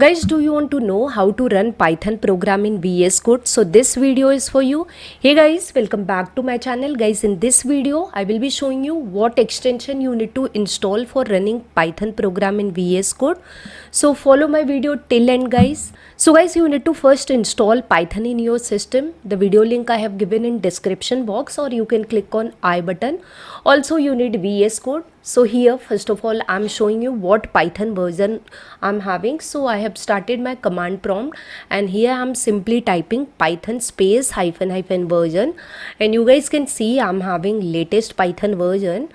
Guys, do you want to know how to run Python program in VS Code? So this video is for you. Hey guys, welcome back to my channel. Guys, in this video, I will be showing you what extension you need to install for running Python program in VS Code. So follow my video till end, guys. So guys, you need to first install Python in your system. The video link I have given in description box, or you can click on I button. Also, you need VS Code. So here, first of all, I'm showing you what Python version I'm having. So I have started my command prompt, and here I'm simply typing Python space hyphen version, and you guys can see I'm having latest Python version.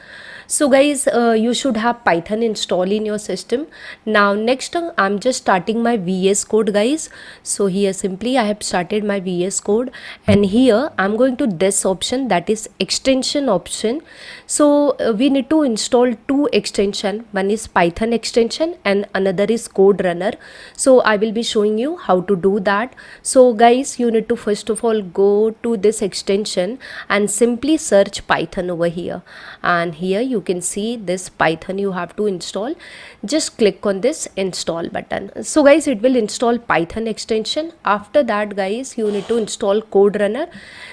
So guys, you should have Python installed in your system. Now next, I'm just starting my VS Code, guys. So here simply I have started my VS Code, and here I'm going to this option, that is extension option. So we need to install two extension. One is Python extension and another is code runner. So I will be showing you how to do that. So guys, you need to first of all go to this extension and simply search Python over here, and here you can see this Python you have to install. Just click on this install button. So guys, it will install Python extension. After that, guys, you need to install code runner.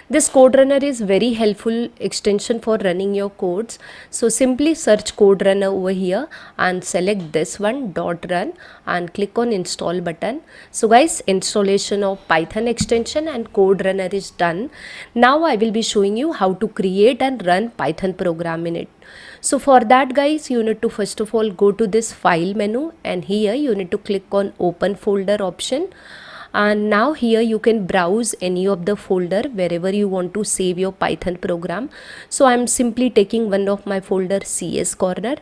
This code runner is very helpful extension for running your codes. So simply search code runner over here and select this one, .run, and click on install button. So guys, installation of Python extension and code runner is done. Now I will be showing you how to create and run Python program in it. So for that, guys, you need to first of all go to this file menu, and here you need to click on open folder option. And now here you can browse any of the folder wherever you want to save your Python program. So I'm simply taking one of my folder, CS corner.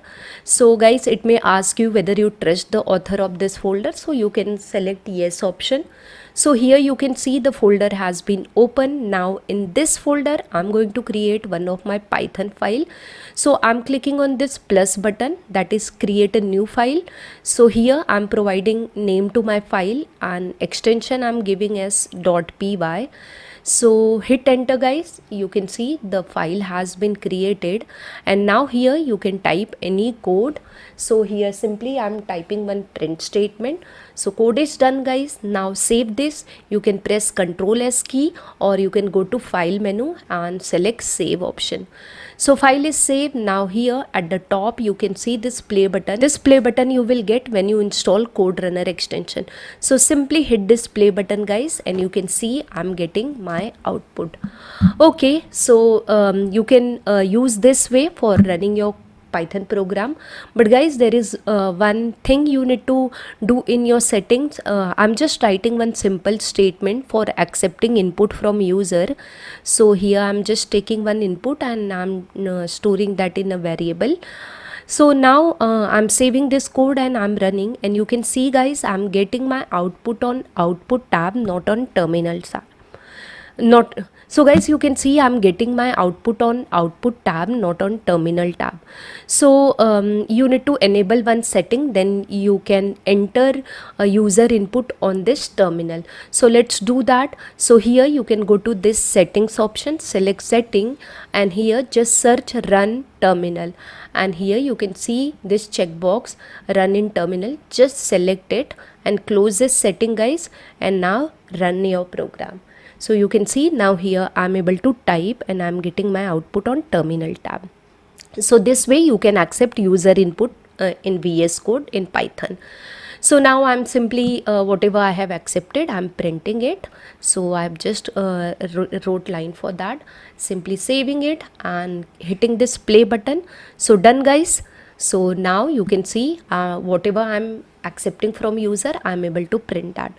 So guys, it may ask you whether you trust the author of this folder, so you can select yes option. So here you can see the folder has been opened. Now in this folder, I'm going to create one of my Python file. So I'm clicking on this plus button, that is create a new file. So here I'm providing name to my file and extension I'm giving as .py. So hit enter, guys. You can see the file has been created, and now here you can type any code. So here simply I'm typing one print statement. So code is done, guys. Now save this. You can press Ctrl S key, or you can go to file menu and select save option. So file is saved. Now here at the top you can see this play button. This play button you will get when you install code runner extension. So simply hit this play button, guys, and you can see I'm getting my output. Okay, so you can use this way for running your Python program. But guys, there is one thing you need to do in your settings. I'm just writing one simple statement for accepting input from user. So here I'm just taking one input and I'm storing that in a variable. So now I'm saving this code and I'm running, and you can see, guys, I'm getting my output on output tab, not on terminal tab. Not so guys, you can see I'm getting my output on output tab, not on terminal tab. So you need to enable one setting, then you can enter a user input on this terminal. So let's do that. So here you can go to this settings option, select setting, and here just search run terminal, and here you can see this checkbox run in terminal. Just select it and close this setting, guys, and now run your program. So you can see now here I'm able to type and I'm getting my output on terminal tab. So this way you can accept user input in VS Code in Python. So now I'm simply whatever I have accepted, I'm printing it. So I've just wrote line for that, simply saving it and hitting this play button. So done, guys. So now you can see whatever I'm accepting from user, I'm able to print that.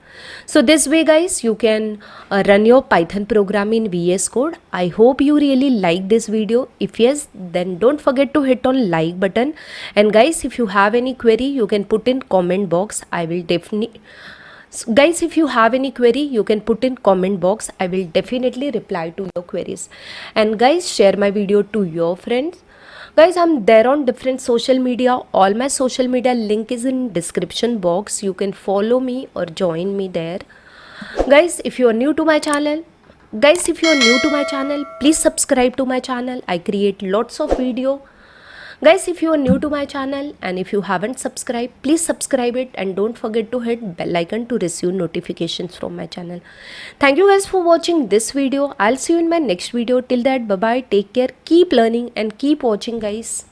So this way, guys, you can run your Python program in VS Code. I hope you really like this video. If yes, then don't forget to hit on like button. And guys, if you have any query, you can put in comment box. I will definitely... So guys, if you have any query, you can put in comment box. I will definitely reply to your queries. And guys, share my video to your friends. Guys, I'm there on different social media. All my social media link is in description box. You can follow me or join me there. Guys, if you are new to my channel, please subscribe to my channel. I create lots of video. Guys, if you are new to my channel and if you haven't subscribed, please subscribe it and don't forget to hit bell icon to receive notifications from my channel. Thank you guys for watching this video. I'll see you in my next video. Till that, bye bye, take care, keep learning and keep watching guys.